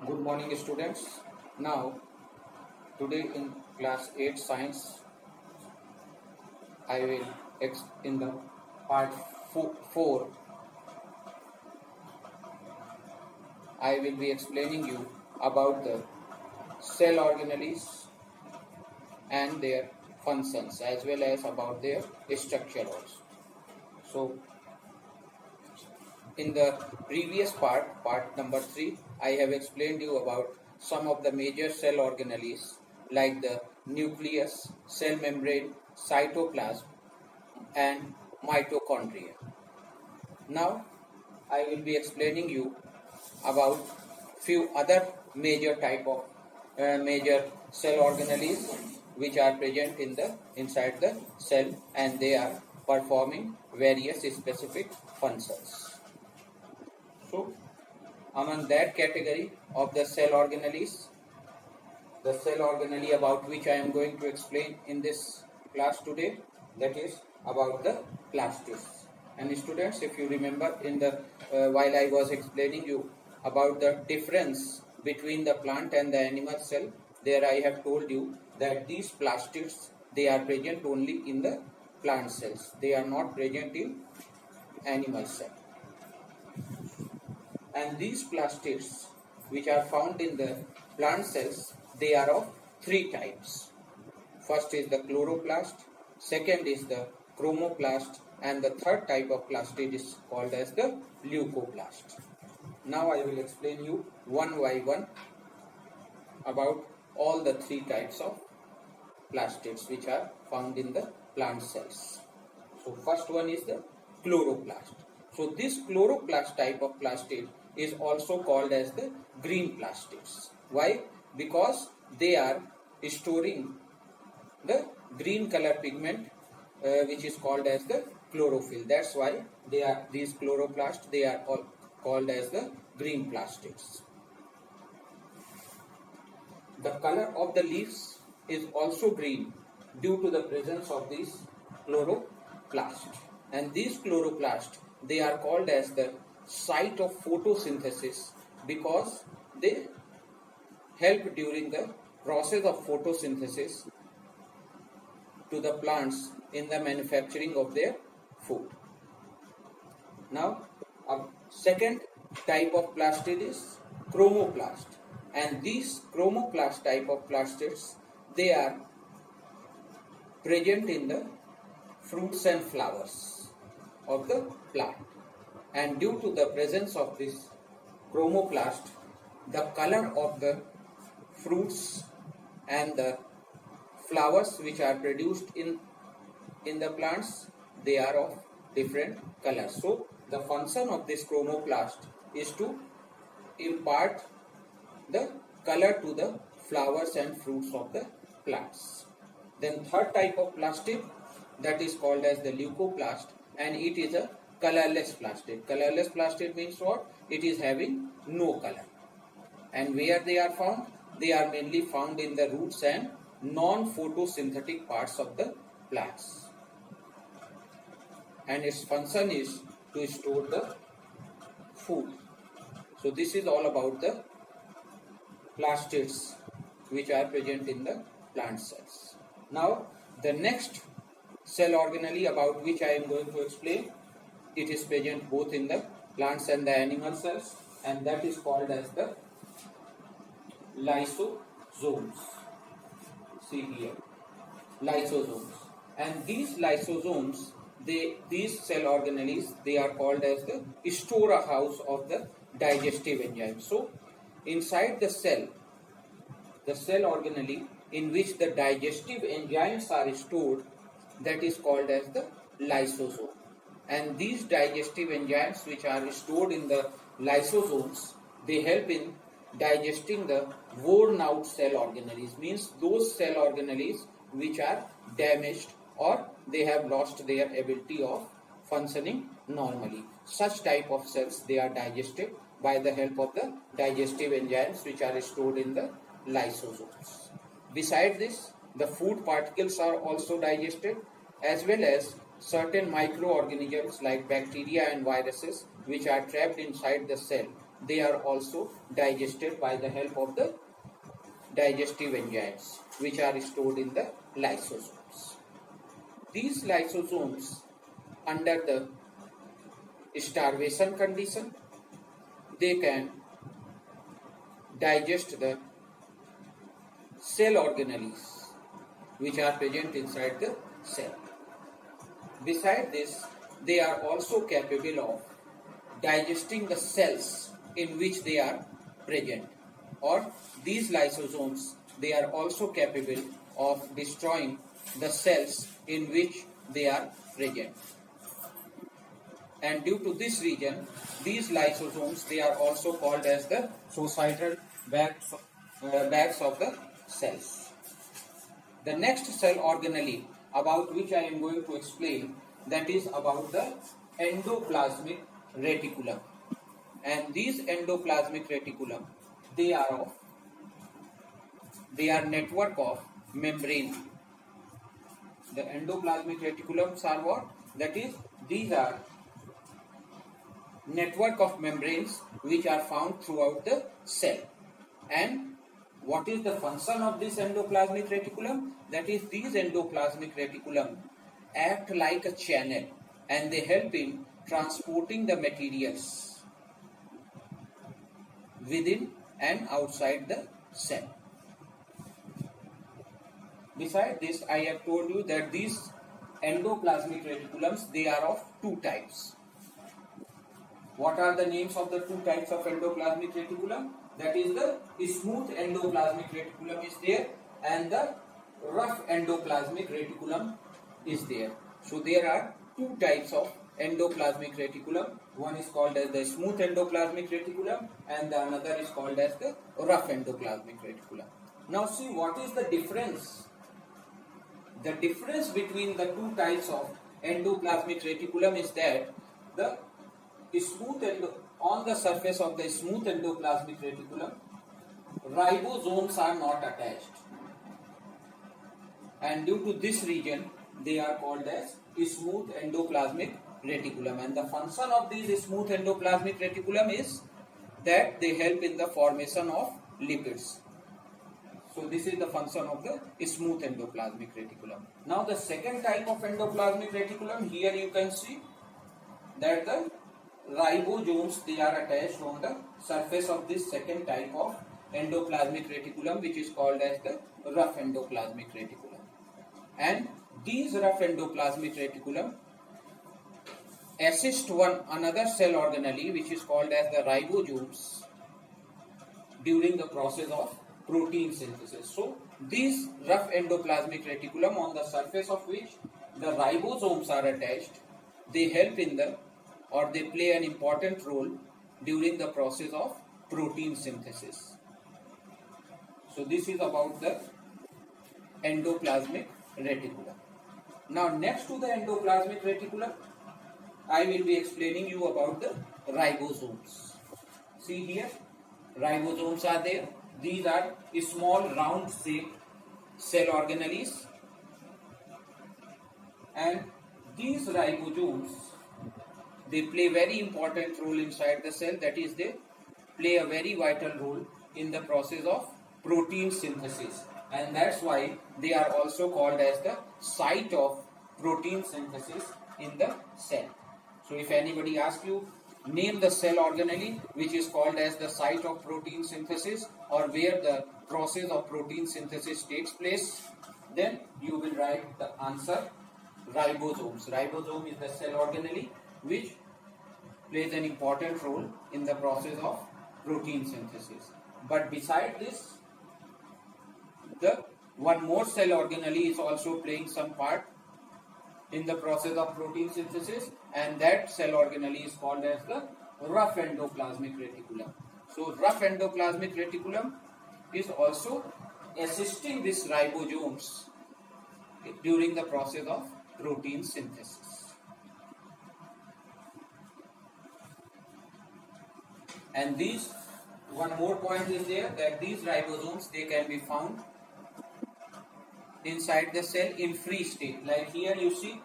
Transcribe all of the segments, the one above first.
Good morning, students. Now, today in class 8 science, I will in the part 4, I will be explaining you about the cell organelles and their functions as well as about their structure also. So, in the previous part number 3, I have explained you about some of the major cell organelles like the nucleus, cell membrane, cytoplasm, and mitochondria. Now, I will be explaining you about few other major type of major cell organelles which are present in the inside the cell, and they are performing various specific functions. So, among that category of the cell organelles, the cell organelle about which I am going to explain in this class today, that is about the plastids. And students, if you remember in the while I was explaining you about the difference between the plant and the animal cell, there I have told you that these plastids, they are present only in the plant cells. They are not present in animal cell. And these plastids which are found in the plant cells, they are of three types. First is the chloroplast, second is the chromoplast, and the third type of plastid is called as the leucoplast. Now I will explain you one by one about all the three types of plastids which are found in the plant cells. So first one is the chloroplast. So this chloroplast type of plastid is also called as the green plastids. Why? Because they are storing the green color pigment which is called as the chlorophyll. That's why these chloroplasts, they are all called as the green plastids. The color of the leaves is also green due to the presence of these chloroplasts. And these chloroplasts, they are called as the site of photosynthesis because they help during the process of photosynthesis to the plants in the manufacturing of their food. Now, a second type of plastid is chromoplast, and these chromoplast type of plastids, they are present in the fruits and flowers of the plant. And due to the presence of this chromoplast, the color of the fruits and the flowers which are produced in the plants, they are of different colors. So the function of this chromoplast is to impart the color to the flowers and fruits of the plants. Then third type of plastid, that is called as the leucoplast, and it is a colorless plastid. Colorless plastid means what? It is having no color. And where they are found? They are mainly found in the roots and non-photosynthetic parts of the plants. And its function is to store the food. So this is all about the plastids which are present in the plant cells. Now the next cell organelle about which I am going to explain, it is present both in the plants and the animal cells, and that is called as the lysosomes. See here, lysosomes. And these lysosomes, these cell organelles, they are called as the storehouse of the digestive enzymes. So inside the cell organelle in which the digestive enzymes are stored, that is called as the lysosome. And these digestive enzymes which are stored in the lysosomes, they help in digesting the worn out cell organelles, means those cell organelles which are damaged or they have lost their ability of functioning normally. Such type of cells, they are digested by the help of the digestive enzymes which are stored in the lysosomes. Besides this, the food particles are also digested, as well as certain microorganisms like bacteria and viruses which are trapped inside the cell, they are also digested by the help of the digestive enzymes which are stored in the lysosomes. These lysosomes, under the starvation condition, they can digest the cell organelles which are present inside the cell. Besides this, they are also capable of digesting the cells in which they are present, or these lysosomes, they are also capable of destroying the cells in which they are present. And due to this reason, these lysosomes, they are also called as the suicidal bags of the cells. The next cell organelle about which I am going to explain, that is about the endoplasmic reticulum. And these endoplasmic reticulum, they are network of membrane. The endoplasmic reticulums are what? That is, these are network of membranes which are found throughout the cell. And what is the function of this endoplasmic reticulum? That is, these endoplasmic reticulum act like a channel and they help in transporting the materials within and outside the cell. Besides this, I have told you that these endoplasmic reticulums, they are of two types. What are the names of the two types of endoplasmic reticulum? That is, the smooth endoplasmic reticulum is there and the rough endoplasmic reticulum is there. So there are two types of endoplasmic reticulum. One is called as the smooth endoplasmic reticulum and the another is called as the rough endoplasmic reticulum. Now see, what is the difference? The difference between the two types of endoplasmic reticulum is that the on the surface of the smooth endoplasmic reticulum, ribosomes are not attached, and due to this reason they are called as smooth endoplasmic reticulum. And the function of these smooth endoplasmic reticulum is that they help in the formation of lipids. So this is the function of the smooth endoplasmic reticulum. Now the second type of endoplasmic reticulum, here you can see that the ribosomes, they are attached on the surface of this second type of endoplasmic reticulum, which is called as the rough endoplasmic reticulum. And these rough endoplasmic reticulum assist another cell organelle which is called as the ribosomes during the process of protein synthesis. So these rough endoplasmic reticulum, on the surface of which the ribosomes are attached, they help in the, or they play an important role during the process of protein synthesis. So this is about the endoplasmic reticulum. Now next to the endoplasmic reticulum, I will be explaining you about the ribosomes. See here, ribosomes are there. These are small round shaped cell organelles, and these ribosomes, they play very important role inside the cell. That is, they play a very vital role in the process of protein synthesis, and that's why they are also called as the site of protein synthesis in the cell. So if anybody asks you, name the cell organelle which is called as the site of protein synthesis, or where the process of protein synthesis takes place, then you will write the answer ribosomes. Ribosome is the cell organelle which plays an important role in the process of protein synthesis. But beside this, the one more cell organelle is also playing some part in the process of protein synthesis, and that cell organelle is called as the rough endoplasmic reticulum. So rough endoplasmic reticulum is also assisting these ribosomes during the process of protein synthesis. And these, one more point is there, that these ribosomes, they can be found inside the cell in free state. Like here you see,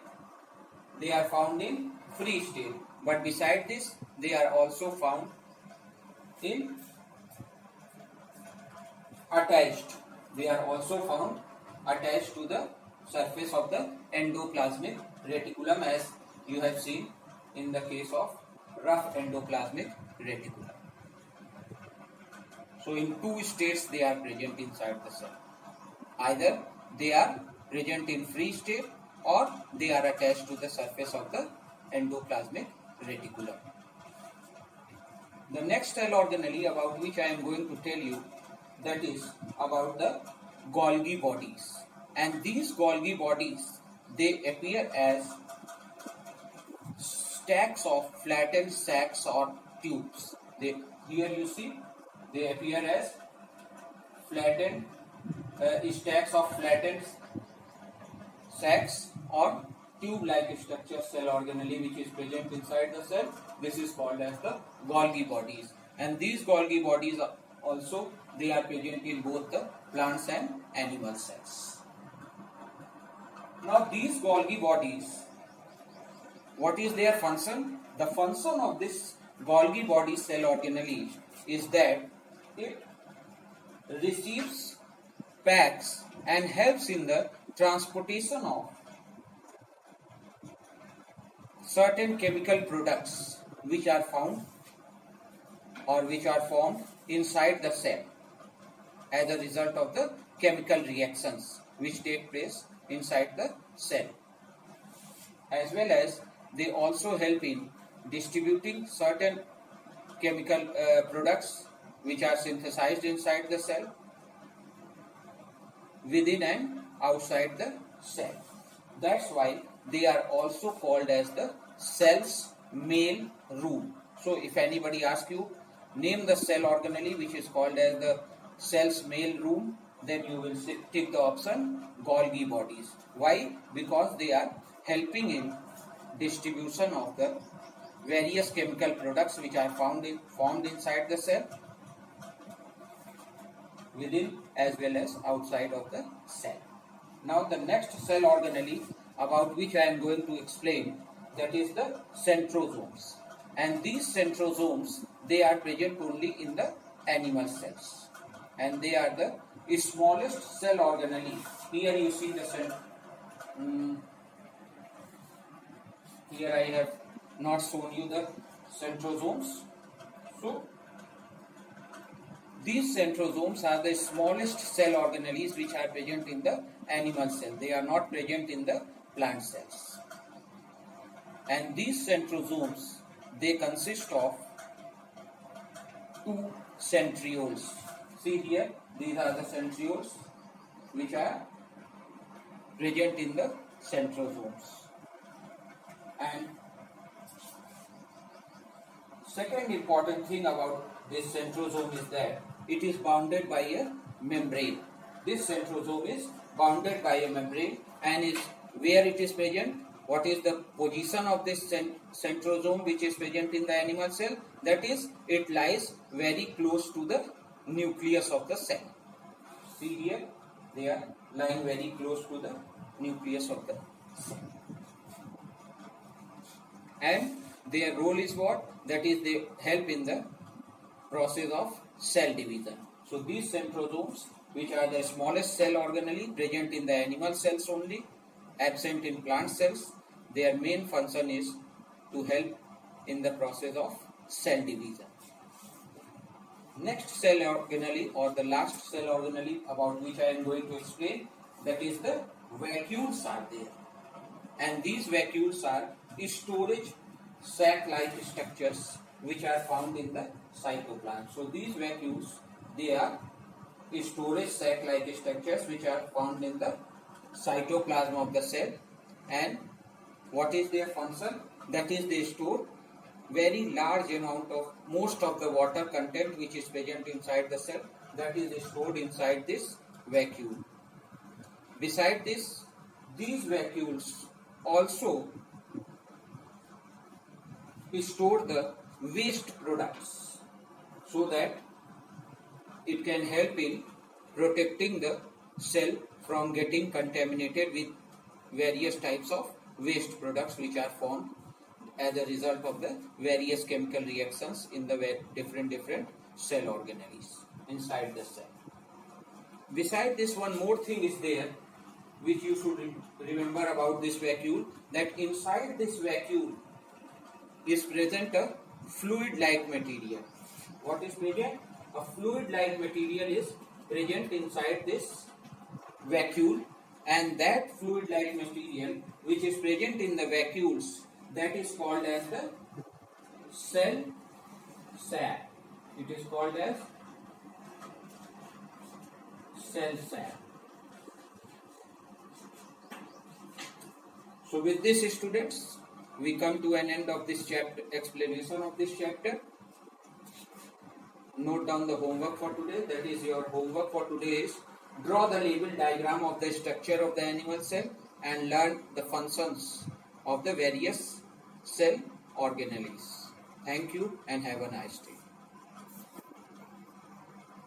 they are found in free state, but beside this they are also found in attached. They are also found attached to the surface of the endoplasmic reticulum, as you have seen in the case of rough endoplasmic reticulum. So in two states they are present inside the cell. Either they are present in free state or they are attached to the surface of the endoplasmic reticulum. The next cell organelle about which I am going to tell you, that is about the Golgi bodies. And these Golgi bodies, they appear as stacks of flattened sacs or tubes. Here you see they appear as flattened stacks of flattened sacs or tube-like structure cell organelle which is present inside the cell. This is called as the Golgi bodies, and these Golgi bodies are also they are present in both the plants and animal cells. Now these Golgi bodies, what is their function? The function of this Golgi body cell organelle is that it receives, packs and helps in the transportation of certain chemical products which are found or which are formed inside the cell as a result of the chemical reactions which take place inside the cell, as well as they also help in distributing certain chemical products which are synthesized inside the cell within and outside the cell. That's why they are also called as the cell's mail room. So if anybody asks you, name the cell organelle which is called as the cell's mail room, then you will tick the option Golgi bodies. Why? Because they are helping in distribution of the various chemical products which are formed inside the cell within as well as outside of the cell. Now the next cell organelle about which I am going to explain, that is the centrosomes. And these centrosomes, they are present only in the animal cells, and they are the smallest cell organelle. Here you see the here I have not shown you the centrosomes. So these centrosomes are the smallest cell organelles which are present in the animal cell. They are not present in the plant cells. And these centrosomes, they consist of two centrioles. See here, these are the centrioles which are present in the centrosomes. And second important thing about this centrosome is that it is bounded by a membrane. This centrosome is bounded by a membrane, and is where it is present. What is the position of this centrosome which is present in the animal cell? That is, it lies very close to the nucleus of the cell. See here, they are lying very close to the nucleus of the cell. And their role is what? That is, they help in the process of cell division. So these centrosomes, which are the smallest cell organelle present in the animal cells only, absent in plant cells, their main function is to help in the process of cell division. Next cell organelle, or the last cell organelle about which I am going to explain, that is the vacuoles are there. And these vacuoles are storage sac-like structures which are found in the cytoplasm. So these vacuoles, they are storage sac-like structures which are found in the cytoplasm of the cell. And what is their function? That is, they store very large amount of most of the water content which is present inside the cell, that is stored inside this vacuole. Beside this, these vacuoles also store the waste products, so that it can help in protecting the cell from getting contaminated with various types of waste products which are formed as a result of the various chemical reactions in the different cell organelles inside the cell. Beside this, one more thing is there which you should remember about this vacuole, that inside this vacuole is present a fluid-like material. What is present? A fluid-like material is present inside this vacuole, and that fluid-like material which is present in the vacuoles, that is called as the cell sac. It is called as cell sac. So with this, students, we come to an end of this chapter, explanation of this chapter. Note down the homework for today. That is, your homework for today is draw the label diagram of the structure of the animal cell and learn the functions of the various cell organelles. Thank you and have a nice day.